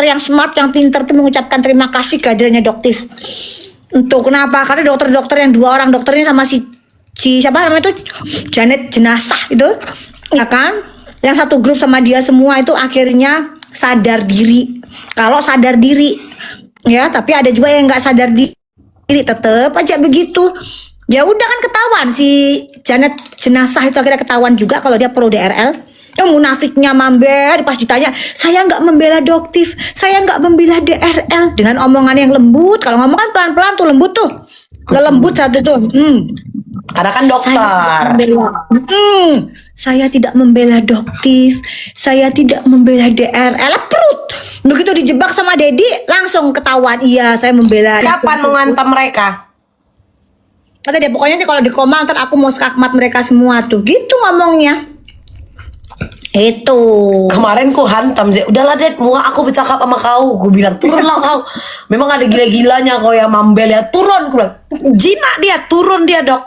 dokter yang smart, yang pinter tuh mengucapkan terima kasih kehadirannya Doktif. Untuk kenapa? Karena dokter-dokter yang 2 orang dokter ini sama si siapa namanya itu Janet jenazah itu, ya kan? Yang satu grup sama dia semua itu akhirnya sadar diri. Kalau sadar diri, ya, tapi ada juga yang nggak sadar diri, tetep aja begitu. Ya udah kan ketahuan si Janet jenazah itu akhirnya ketahuan juga kalau dia pro DRL. Yang munafiknya Mamber pas ditanya, saya nggak membela Doktif, saya nggak membela DRL, dengan omongan yang lembut. Kalau ngomong kan pelan-pelan tuh, lembut tuh, lembut satu tuh. Karena kan dokter. Saya tidak membela Doktif, saya tidak membela DRL. Perut begitu dijebak sama Dedi langsung ketahuan, iya saya membela. Kapan mengantam mereka? Kata dia pokoknya sih kalau di koma ntar aku mau skakmat mereka semua tuh, gitu ngomongnya. Itu Kemarin ku hantam sih. Udahlah Det, muak aku bercakap sama kau. Gue bilang turunlah kau. Memang ada gila-gilanya kau yang Mambel ya. Turun, gue bilang. Jinak dia, turun dia dok.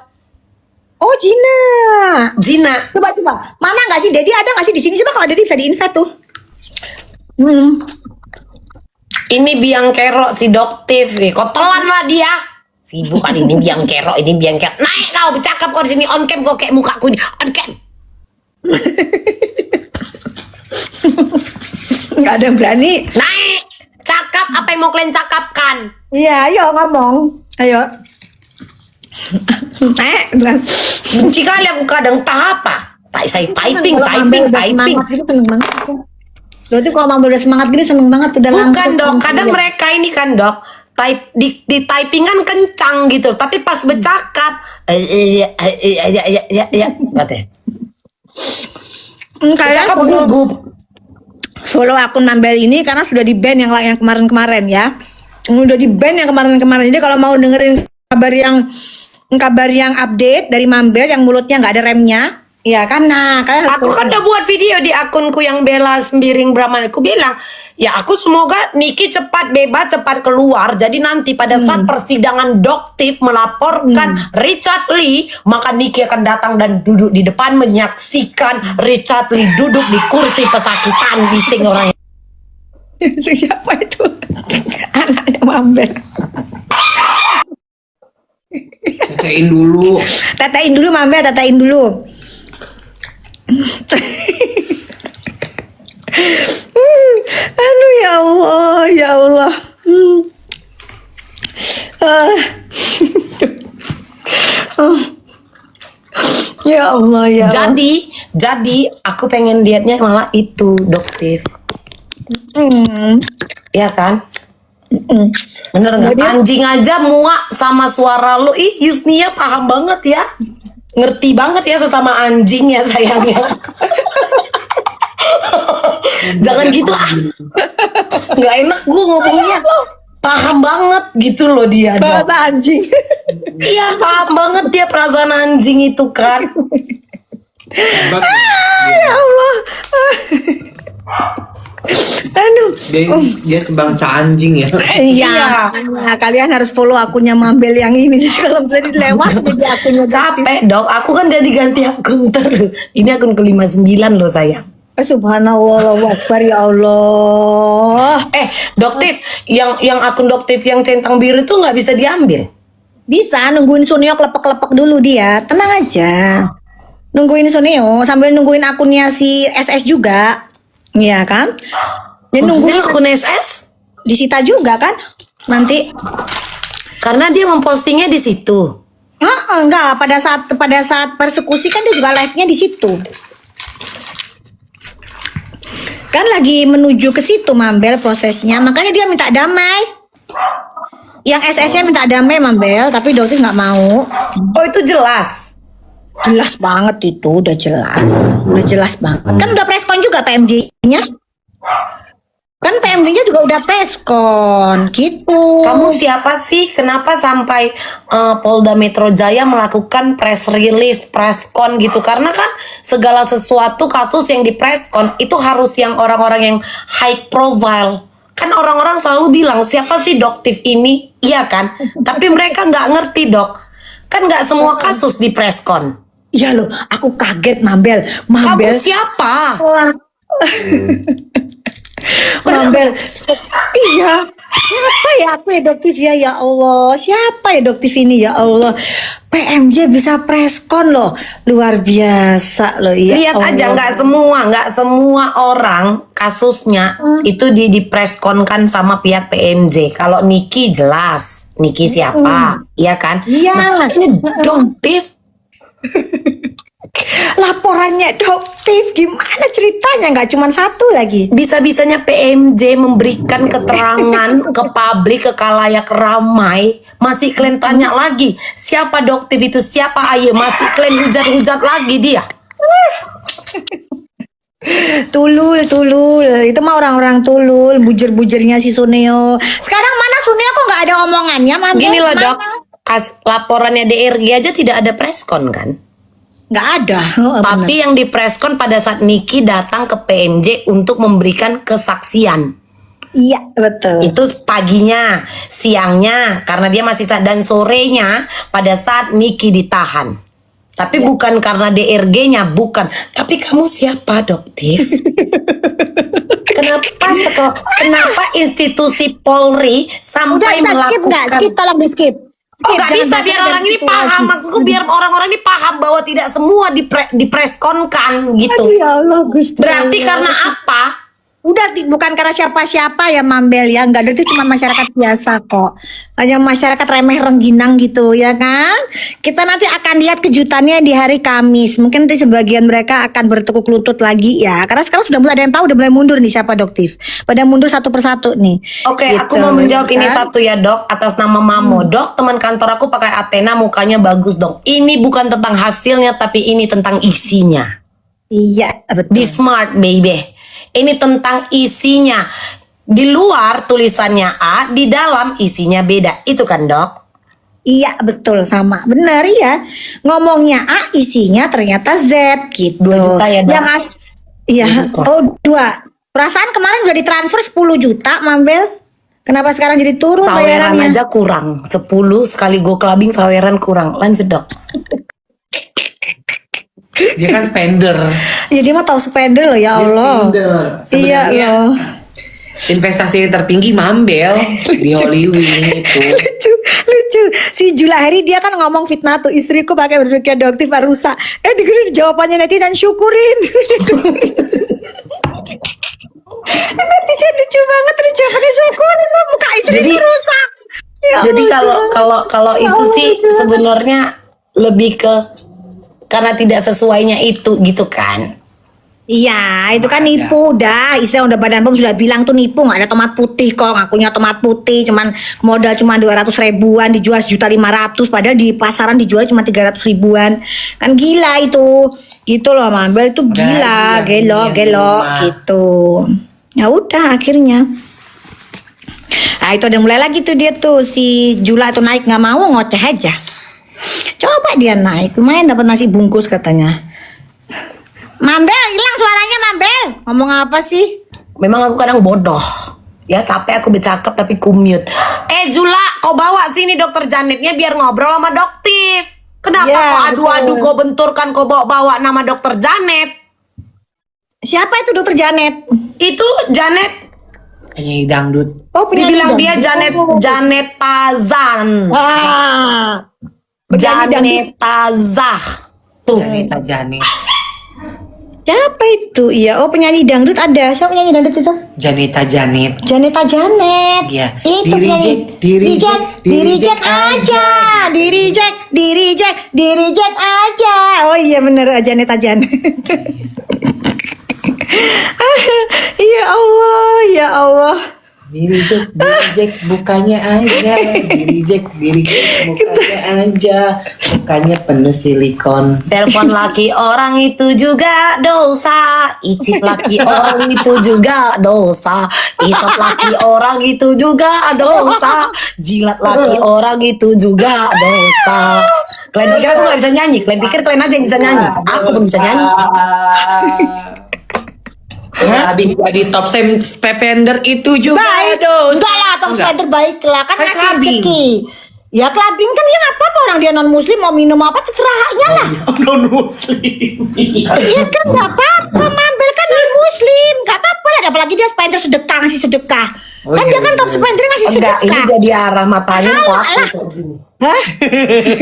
oh Gina. Zina. Coba mana nggak sih Dedi, ada nggak sih di sini? Coba kalau Dedi bisa di-invite tuh. Ini biang kerok si Doktif. Kau telan lah dia. Sibuk kan ini biang kerok, ini biang kerok. Naik kau bercakap kau di sini on cam kau kayak mukaku ini on cam. Nggak ada yang berani. Naik, cakap apa yang mau kalian cakapkan? Iya, ayo ngomong, ayo. Bilang. Benci kali aku kadang apa? Saya typing. Seneng banget. Berarti kalau Mambel udah semangat gini seneng banget udah langsung. Bukan dok, kadang mereka ini kan dok, di typingan kencang gitu, tapi pas bercakap, berarti. Kayak Cakap gugup. follow akun Mambel ini karena sudah di ban yang kemarin-kemarin ya. Udah di ban yang kemarin-kemarin. Jadi kalau mau dengerin kabar yang update dari Mambel yang mulutnya nggak ada remnya, ya kan? Nah, kalian Aku kan udah buat video di akunku yang Bella Sembiring Brahman. Aku bilang, ya aku semoga Niki cepat bebas, cepat keluar. Jadi nanti pada saat persidangan Doktif melaporkan Richard Lee, maka Niki akan datang dan duduk di depan menyaksikan Richard Lee duduk di kursi pesakitan bising orang. siapa itu? Anaknya Mambel. Tetein dulu. Tatain dulu Mambel, tatain dulu. Aduh ya Allah, ya Allah. Ya Allah ya. Jadi aku pengen liatnya malah itu Doktif. Ya kan? Bener nggak? Anjing aja muak sama suara lu. Ih, Yusnia paham banget ya. Ngerti banget ya sesama anjing ya sayangnya. Jangan gitu ah. Nggak enak gue ngomongnya. Paham banget gitu loh dia. Bahasa anjing. Iya paham banget dia perasaan anjing itu kan. Ya Allah. Aduh. Dia sebangsa anjing ya. Iya. Nah, kalian harus follow akunnya Mambel yang ini. Jadi kalau misalnya lewat jadi akunnya Capek dok. Aku kan ganti-ganti akun terus. Ini akun ke-59 loh sayang. Subhanallah, Allahu Akbar, ya Allah. Doktif, yang akun Doktif yang centang biru itu nggak bisa diambil. Bisa nungguin Sunio lepek-lepek dulu dia. Tenang aja. Nungguin Sunio sambil nungguin akunnya si SS juga. Iya kan? Ya Maksudnya nungguin akun SS? disita juga kan? Nanti. Karena dia mempostingnya di situ. Enggak, pada saat persekusi kan dia juga live-nya di situ. Kan lagi menuju ke situ Mambel prosesnya, makanya dia minta damai. Yang SS-nya minta damai Mambel, tapi Doktif nggak mau. Oh itu jelas. Jelas banget itu, udah jelas banget. Kan udah preskon juga PMJ-nya. Kan PMJ-nya juga udah preskon, gitu. Kamu siapa sih? Kenapa sampai Polda Metro Jaya melakukan press release, preskon gitu? Karena kan segala sesuatu kasus yang di preskon itu harus yang orang-orang yang high profile. Kan orang-orang selalu bilang siapa sih Doktif ini? Iya kan? Tapi mereka nggak ngerti dok. Kan nggak semua kasus di preskon. Iya loh, aku kaget Mambel. Kamu siapa? Mambel. Iya. Siapa ya aku ya Doktif ya, ya Allah. Siapa ya Doktif ini ya Allah. PMJ bisa preskon loh. Luar biasa loh ya. Lihat Allah. aja, nggak semua orang kasusnya itu dipreskonkan sama pihak PMJ. Kalau Niki jelas, Niki siapa, iya kan? Iya. Nah, ini Doktif. Laporannya Doktif gimana ceritanya? Nggak cuma satu lagi. Bisa-bisanya PMJ memberikan keterangan ke publik, ke khalayak ramai, masih kalian tanya lagi siapa Doktif itu, siapa, ayo masih kalian hujat-hujat lagi dia. Tulul itu mah orang-orang tulul, bujur-bujurnya si Suneo. Sekarang mana Suneo kok nggak ada omongannya, Mambel? Gini loh Dok, Mana? laporannya DRG aja tidak ada preskon kan? Nggak ada. Oh, Tapi yang dipreskon pada saat Niki datang ke PMJ untuk memberikan kesaksian. iya betul. Itu paginya, siangnya karena dia masih dan sorenya pada saat Niki ditahan. Tapi bukan karena DRG-nya, bukan. Tapi kamu siapa, Doktif? Kenapa institusi Polri sampai Udah skip nggak? melakukan? Skip, tolong di skip. Oh nggak bisa, biar orang ini paham. Maksudku biar orang-orang ini paham bahwa tidak semua dipreskonkan gitu. Aduh, ya Allah Gusti. Berarti Allah. karena apa? Udah bukan karena siapa-siapa ya Mambel ya, nggak ada, itu cuma masyarakat biasa kok, hanya masyarakat remeh rengginang gitu ya kan. Kita nanti akan lihat kejutannya di hari Kamis, mungkin nanti sebagian mereka akan bertekuk lutut lagi ya, karena sekarang sudah mulai ada yang tahu, udah mulai mundur nih siapa Doktif, pada mundur satu persatu nih. Oke, Gitu, aku mau menjawab ini kan? satu ya Dok, atas nama Mamo. Dok, teman kantor aku pakai Athena, mukanya bagus dong. Ini bukan tentang hasilnya, tapi ini tentang isinya. Iya betul. Be smart baby. Ini tentang isinya. Di luar tulisannya A, di dalam isinya beda. Itu kan Dok? Iya betul, sama benar ya, ngomongnya A isinya ternyata Z gitu. 2 juta ya, Dok? Iya. 2 juta. Oh 2. Perasaan kemarin udah ditransfer 10 juta Mambel. Kenapa sekarang jadi turun Saweran bayarannya? aja kurang. 10 sekali go clubbing saweran kurang. Lanjut Dok. Dia kan spender. Ya dia mah tahu spender loh ya Dia Allah. spender. Iya Sebenarnya loh. investasi tertinggi Mambel di Hollywood itu. lucu. Si Jula Heri dia kan ngomong fitnah tuh, istriku pakai berpikir Doktif rusak. Dengerin jawabannya netizen, syukurin. Netizen lucu banget, terus jawabannya syukurin lo, muka istriku rusak. Ya Jadi Allah, kalau Ya itu Allah, sih lucu. sebenarnya lebih ke karena tidak sesuainya itu gitu kan. Iya, itu kan nipu dah. Istilah udah Badan POM sudah bilang tuh nipu, nggak ada tomat putih kok. Ngakunya tomat putih, cuman modal cuma 200 ribuan, dijual 1.500.000, padahal di pasaran dijual cuma 300 ribuan. Kan gila itu. Gitu loh Mambel, itu gila, yang gelo rumah. gitu. Ya udah akhirnya. Nah itu udah mulai lagi tuh dia tuh si Jula tuh naik, nggak mau, ngoceh aja. Coba dia naik, lumayan dapat nasi bungkus katanya. Mambel, hilang suaranya Mambel. Ngomong apa sih? Memang aku kadang bodoh. Ya capek aku bercakap tapi kumute. Jula, kau bawa sini dokter Janetnya biar ngobrol sama Doktif. Kenapa Ya, kau adu-adu, betul. kau benturkan, kau bawa-bawa nama dokter Janet? Siapa itu dokter Janet? Itu Janet, Penyanyi dangdut. Oh, dibilang dia Janet Tazan. Ah, penyanyi dangdut. Janet Tazah. Tuh. Janeta Janet. Siapa itu? Iya, oh penyanyi dangdut ada. Siapa penyanyi dangdut itu? Janeta Janet. Janeta Janet. Iya. Itu Di penyanyi. reject, Di reject aja. Di reject aja. Oh iya bener, Janeta Janet. Ya Allah, ya Allah. Di reject bukannya aja. Di reject bukannya aja. Bukannya penuh silikon. Telepon laki orang itu juga dosa. Icip laki orang itu juga dosa. Isap laki orang itu juga dosa. Jilat laki orang itu juga dosa. Kalian pikir aku gak bisa nyanyi? Kalian pikir kalian aja yang bisa nyanyi? Aku belum bisa nyanyi. Di top spender itu juga Baik. dosa. Enggak lah, Tom Enggak. Spider baik lah. Kan Kan ngasih clubbing. rezeki. Ya clubbing kan dia nggak apa-apa, orang dia non muslim mau minum apa terserahnya lah. Non muslim. Iya kan nggak apa-apa, Mabel kan non muslim, nggak apa-apa lah. Apalagi dia spender sedekah, ngasih sedekah. Oh, Kan iya, dia kan iya, top iya. spender ngasih Enggak, ini sedekah. jadi arah matangin Tahu kau lah. kayak gini. Hah?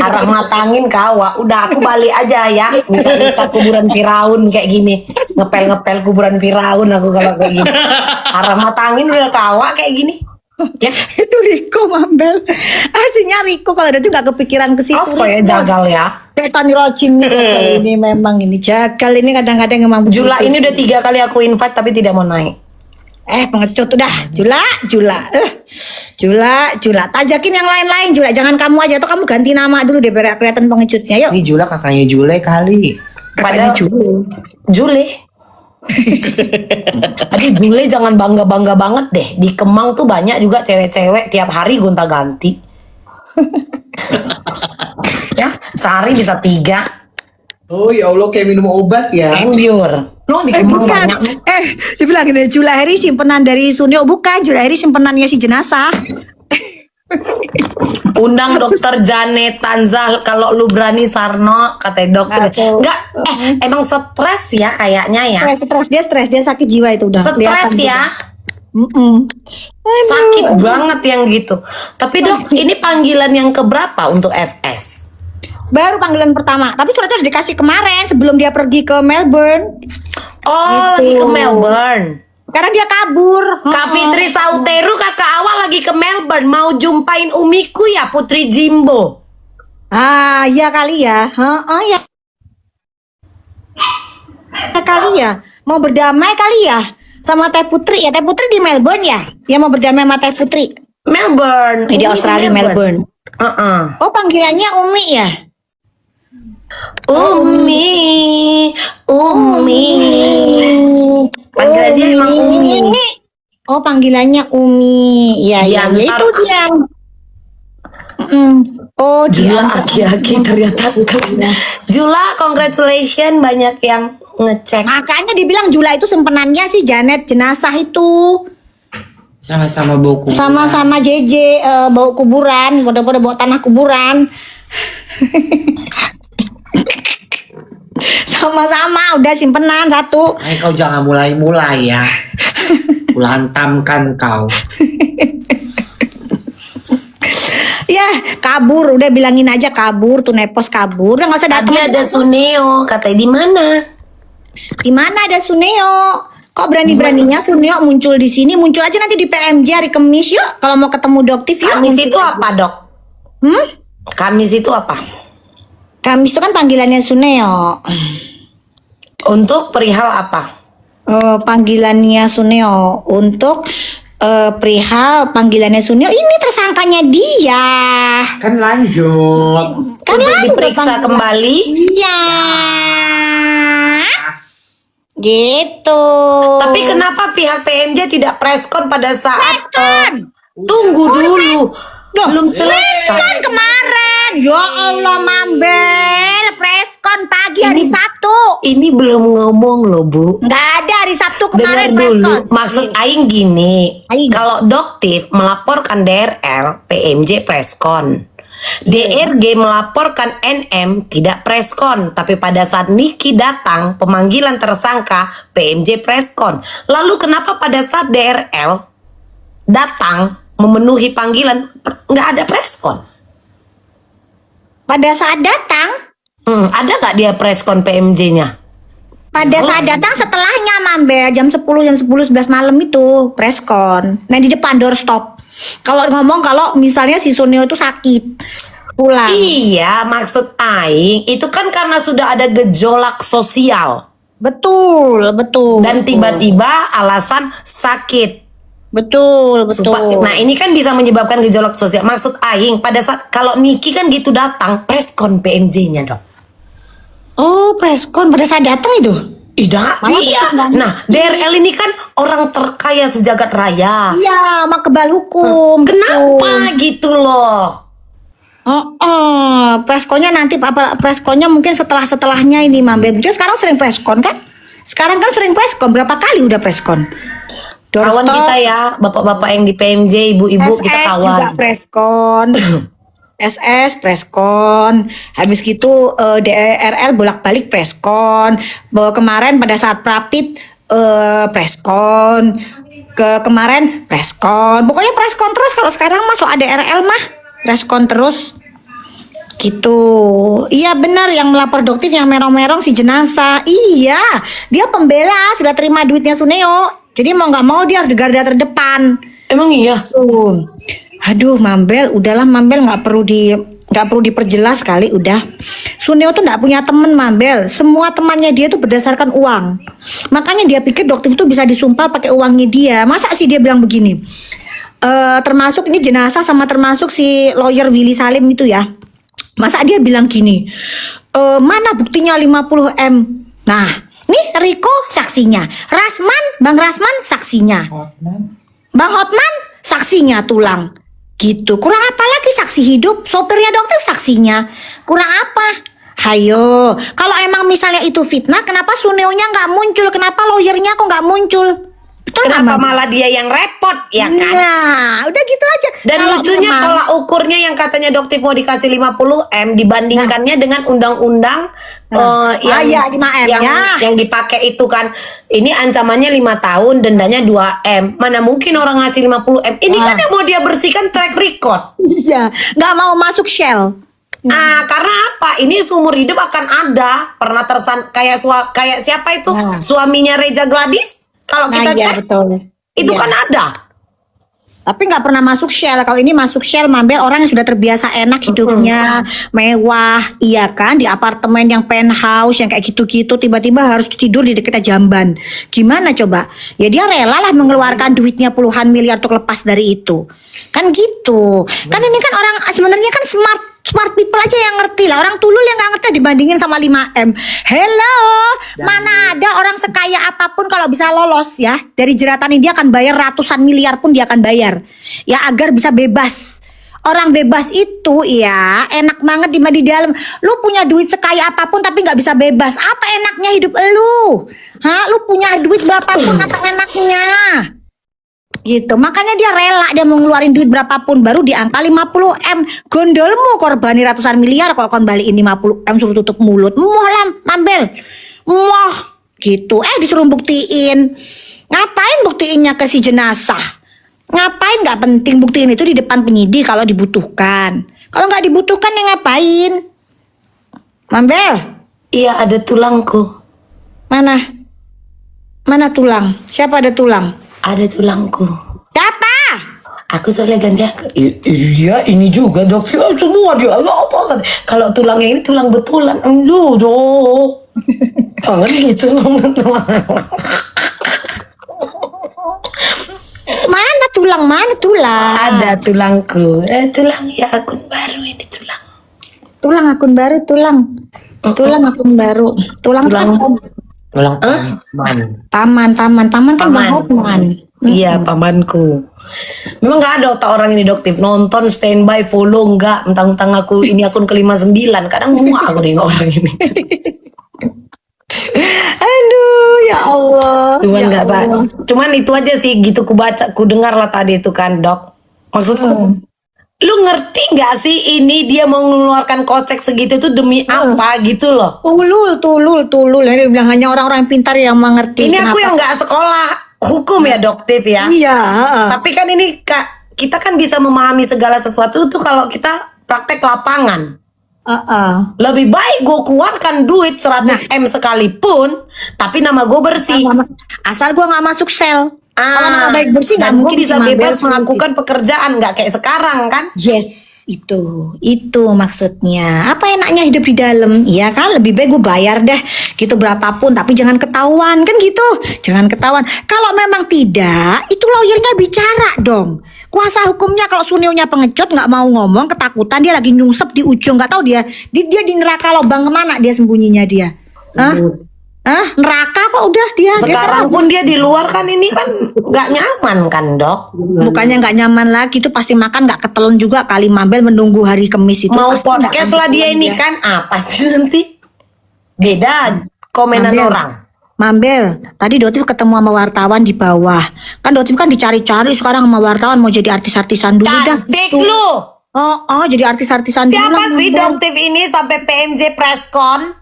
Arah matangin kau, Wak. Udah aku balik aja ya. Minta kuburan Firaun kayak gini. Ngepel-ngepel kuburan Firaun aku kalau kayak gini. Arah matangin udah kawa kayak gini. Ya, Itu Riko, Mabel. Aslinya Riko kalau ada tuh nggak kepikiran ke situ. apa ya Riko. jagal ya. Setan rojim nih jagal ini memang ini jagal ini kadang-kadang emang Jula begitu. ini udah 3 kali aku invite tapi tidak mau naik. Pengecut udah Jula tajakin yang lain-lain Jula, jangan kamu aja atau kamu ganti nama dulu deh biar kelihatan pengecutnya. Yuk. Ini Jula kakaknya Jule kali. Padahal Jule. Aduh Jule jangan bangga-bangga banget deh. Di Kemang tuh banyak juga cewek-cewek tiap hari gonta-ganti. Ya, sehari bisa 3. Oh ya Allah, kayak minum obat ya. Embur. Loh di Kemang Bukan. banyak. Dia bilang gini, Jula Heri simpenan dari Sunio. Bukan, Jula Heri simpenannya si jenazah. Undang dokter Janet Tanzal kalau lu berani Sarno kata dokter. Aduh. Enggak, emang stres ya kayaknya ya. Stres dia sakit jiwa itu udah. Stres kelihatan ya. juga. Sakit banget yang gitu. Tapi dok, ini panggilan yang keberapa untuk FS? Baru panggilan pertama, tapi suratnya udah dikasih kemarin sebelum dia pergi ke Melbourne. Oh, Gitu. lagi ke Melbourne. Sekarang dia kabur. Kak Fitri Sauteru kakak awal lagi ke Melbourne mau jumpain umiku ya Putri Jimbo. Ah, iya kali ya. Ya. Kali ya. Mau berdamai kali ya sama Teh Putri ya. Teh Putri di Melbourne ya. Dia mau berdamai sama Teh Putri. Melbourne. Di Umi Australia Melbourne. Oh, panggilannya Umi ya. Umi. Panggilan dia emang Umi. Oh, panggilannya Umi. Iya, iya. Yang Ya, itu ntar- dia. Oh, dia. Gila aki-aki ternyata. Jula, congratulations banyak yang ngecek. Makanya dibilang Jula itu simpenannya si Janet jenazah itu. Sama-sama buku. Sama-sama JJ bau kuburan, pada bawa tanah kuburan. Sama-sama udah simpenan satu. Kau jangan mulai-mulai ya. Kulantamkan kau. Ya, kabur, udah bilangin aja kabur, tuh nepos kabur. Udah nggak usah datang. Tadi ada Suneo, katanya di mana? Di mana ada Suneo? Kok berani-beraninya Suneo muncul di sini? Muncul aja nanti di PMJ hari Kamis yuk. Kalau mau ketemu Doktif yuk. Kamis muncul itu aja. apa dok? Kamis itu apa? Kamis itu kan panggilannya Suneo. Untuk perihal apa? Panggilannya Suneo untuk perihal panggilannya Suneo ini tersangkanya dia. Kan lanjut. Kan Untuk lanjut diperiksa panggilan. kembali? Iya. Gitu. Tapi kenapa pihak PMJ tidak preskon pada saat Preskon. tunggu dulu? Belum selesai. Preskon kemarin. Ya Allah Mambel, preskon pagi hari Sabtu. Ini belum ngomong loh Bu. Nggak ada hari Sabtu Dengar kemarin dulu. preskon. Maksud Aing gini. Aing. Kalau Doktif melaporkan DRL, PMJ preskon. DRG melaporkan NM tidak preskon, tapi pada saat Niki datang pemanggilan tersangka PMJ preskon. Lalu kenapa pada saat DRL datang memenuhi panggilan nggak ada preskon? Pada saat datang, Ada nggak dia preskon PMJ-nya? pada saat datang setelahnya Mambel jam 10 11 malam itu preskon. Nah di depan doorstop. Kalau ngomong kalau misalnya si Sunio itu sakit pulang. Iya, maksud Aing itu kan karena sudah ada gejolak sosial Betul. dan tiba-tiba alasan sakit. Betul. Nah ini kan bisa menyebabkan gejolak sosial. Maksud Aing pada saat kalau Niki kan gitu datang preskon PMJ-nya dok. Oh, preskon pada saat datang itu. Iya. Nah DRL ini kan orang terkaya sejagat raya. Iya, sama kebal hukum. Kenapa gitu loh? Preskonnya nanti apa preskonnya mungkin setelahnya ini Mambel. Dia sekarang sering preskon kan? Sekarang kan sering preskon. Berapa kali udah preskon? Kawan kita ya, bapak-bapak yang di PMJ, ibu-ibu kita SS kawan. juga preskon. SS preskon, habis gitu DRL bolak-balik preskon. Kemarin pada saat prapit preskon, kemarin preskon. Pokoknya preskon terus kalau sekarang masuk ADRL mah preskon terus. Gitu. Iya benar yang melapor doktif yang merong-merong si jenazah. Iya, dia pembela sudah terima duitnya Suneo. Jadi mau nggak mau dia harus di garda terdepan. Emang iya? Aduh, Mambel, udahlah Mambel nggak perlu diperjelas kali udah. Suneo tuh nggak punya temen Mambel, semua temannya dia tuh berdasarkan uang. Makanya dia pikir dokter itu bisa disumpal pakai uangnya dia. Masa sih dia bilang begini? Termasuk ini jenazah sama termasuk si lawyer Willy Salim itu ya. Masa dia bilang gini? Mana buktinya 50 M? Nah, nih Riko saksinya, Bang Rasman saksinya, Bang Hotman saksinya tulang. Gitu. Kurang apa lagi saksi hidup? Sopirnya dokter saksinya. Kurang apa? Hayo. Kalau emang misalnya itu fitnah, kenapa Suneonya nggak muncul? Kenapa lawyernya kok nggak muncul? Betul nggak, Kenapa Mama? malah dia yang repot, ya kan? Nah, udah gitu aja. Dan Kalau lucunya memang- tolak ukurnya yang katanya dokter mau dikasih 50 M dibandingkannya dengan undang-undang ya, 5M, ya. yang dipakai itu kan. Ini ancamannya 5 tahun, dendanya 2 M. Mana mungkin orang ngasih 50 M? Ini kan yang mau dia bersihkan track record. Iya, nggak mau masuk Shell. Karena apa? Ini seumur hidup akan ada. Pernah kayak siapa itu? Nah. Suaminya Reza Gladys. Kalau kita iya, cek betul. itu Iya. kan ada. Tapi nggak pernah masuk Shell. Kalau ini masuk Shell, Mambel orang yang sudah terbiasa enak hidupnya, mewah, iya kan, di apartemen yang penthouse yang kayak gitu-gitu, tiba-tiba harus tidur di dekat jamban. Gimana coba? Ya dia rela lah mengeluarkan duitnya puluhan miliar untuk lepas dari itu. Kan gitu. Kan ini kan orang sebenarnya kan smart people aja yang ngerti lah. Orang tulul yang nggak ngerti dibandingin sama 5M. Hello, mana ada orang sekaya apapun kalau bisa lolos ya dari jeratan ini, dia akan bayar ratusan miliar pun dia akan bayar. Ya agar bisa bebas. Orang bebas itu ya enak banget di dalam. Lu punya duit sekaya apapun tapi nggak bisa bebas. Apa enaknya hidup lu? Hah? Lu punya duit berapapun apa enaknya? Gitu, makanya dia rela, dia mau ngeluarin duit berapapun baru di angka 50 M. Gondolmu korbani ratusan miliar kalau kon balikin 50 M suruh tutup mulut. Moh lah Mambel. Moh gitu. Disuruh buktiin. Ngapain buktiinnya ke si jenazah? Ngapain? Nggak penting buktiin itu di depan penyidik kalau dibutuhkan. Kalau nggak dibutuhkan ya ngapain? Mambel, Iya, ada tulangku. mana? Mana tulang? Siapa ada tulang? Ada tulangku. Siapa? Aku soalnya ganti akun. Iya, ini juga dok. Semua dia apa kan? Kalau tulangnya ini tulang betulan. Dok. Kangen gitu. Mana tulang? Mana tulang? Ada tulangku. Tulang ya akun baru ini tulang. Tulang akun baru, tulang. Tulang akun baru. Tulang Tulang. Ulang Paman kan Paman. Bang Hotman. Iya, pamanku. Memang nggak ada otak orang ini doktif. Nonton, standby, follow nggak. Mentang-mentang aku ini akun ke-59. Kadang muak aku nengok orang ini. Aduh, ya Allah. Cuman Ya nggak tak. Allah. Cuman itu aja sih gitu ku baca, ku dengar lah tadi itu kan dok. Maksudku, lu ngerti nggak sih ini dia mau mengeluarkan kocek segitu tuh demi apa gitu loh? Tulul. Dia bilang hanya orang-orang yang pintar yang mengerti. Ini aku Kenapa? yang nggak sekolah hukum ya doktif ya. Iya. Tapi kan ini kita kan bisa memahami segala sesuatu tuh kalau kita praktek lapangan. Lebih baik gue keluarkan duit 100 M sekalipun, tapi nama gue bersih. Asal gua nggak masuk sel. Kalau nama baik bersih nggak dan mungkin gue bisa si Mambel bebas suruh melakukan pekerjaan, nggak kayak sekarang kan? Yes, itu maksudnya. Apa enaknya hidup di dalam? Iya kan, lebih baik gue bayar deh gitu berapapun, tapi jangan ketahuan kan gitu. Jangan ketahuan. Kalau memang tidak, itu lawyernya bicara dong. Kuasa hukumnya kalau Sunionya pengecut nggak mau ngomong, ketakutan dia lagi nyungsep di ujung, nggak tahu dia di neraka lubang kemana dia sembunyinya dia. Neraka kok udah dia. Sekarang pun dia di luar kan ini kan nggak nyaman kan dok? Bukannya nggak nyaman lagi, itu pasti makan nggak ketelen juga kali Mambel menunggu hari Kamis itu. Mau Pasti podcast nggak lah dia ketelen ini kan, pasti nanti beda komenan Mambel. orang. Mambel, tadi Dotif ketemu sama wartawan di bawah. Kan Dotif kan dicari-cari sekarang sama wartawan mau jadi artis-artisan dulu dah. Cantik Tuh. lu. Oh, jadi artis-artisan dulu Siapa lah, sih Mambel. Doktif ini sampai PMJ presscon?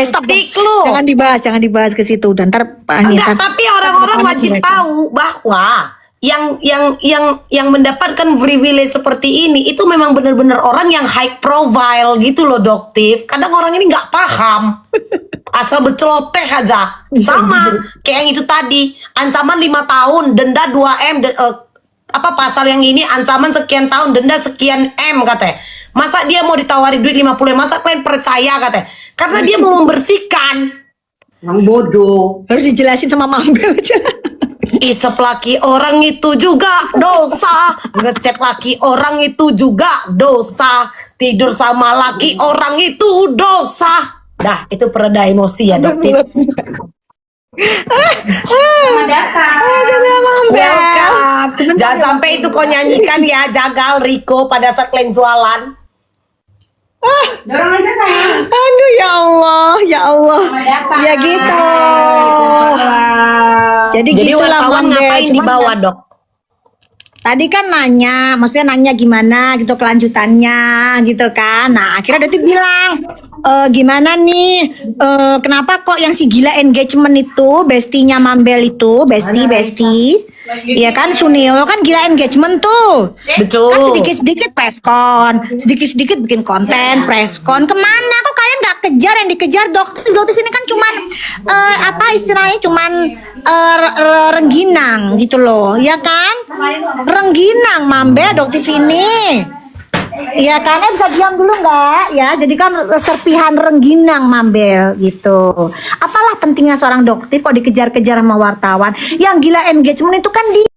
Stop Cantik dong. lu. Jangan dibahas ke situ dan ntar Enggak, tapi orang-orang wajib tahu bahwa yang mendapatkan privilege seperti ini itu memang benar-benar orang yang high profile gitu loh, Doktif. Kadang orang ini nggak paham, asal berceloteh aja. Sama kayak yang itu tadi, ancaman 5 tahun, denda 2 M, apa pasal yang ini ancaman sekian tahun, denda sekian M katanya. Masa dia mau ditawari duit 50 M, masa kalian percaya katanya? Karena dia mau membersihkan. Yang bodoh. harus dijelasin sama Mambel aja. Isep laki orang itu juga dosa, ngechat laki orang itu juga dosa, tidur sama laki orang itu dosa. Dah, itu pereda emosi ya, Doktif. Welcome. Jangan sampai itu kau nyanyikan ya, jagal Riko pada saat kalian jualan. Dorong aja sayang. Aduh ya Allah, ya Allah. Ya gitu. Jadi Jadi gitulah wartawan Mambel. ngapain di Cuman bawah, Dok? Tadi kan nanya, maksudnya nanya gimana gitu kelanjutannya gitu kan. Nah akhirnya Doti bilang, gimana nih, kenapa kok yang si gila engagement itu, bestinya Mambel itu, besti, iya kan Suneo kan gila engagement tuh. Betul. Kan sedikit-sedikit preskon, sedikit-sedikit bikin konten preskon. Kemana kok kalian nggak kejar yang dikejar Doktif ini kan cuman apa istilahnya cuman rengginang gitu loh, ya kan? Rengginang Mambel Doktif ini. Iya karena bisa diam dulu nggak ya, jadi kan serpihan rengginang Mambel gitu. Apalah pentingnya seorang Doktif kok dikejar-kejar sama wartawan. Yang gila engagement itu kan dia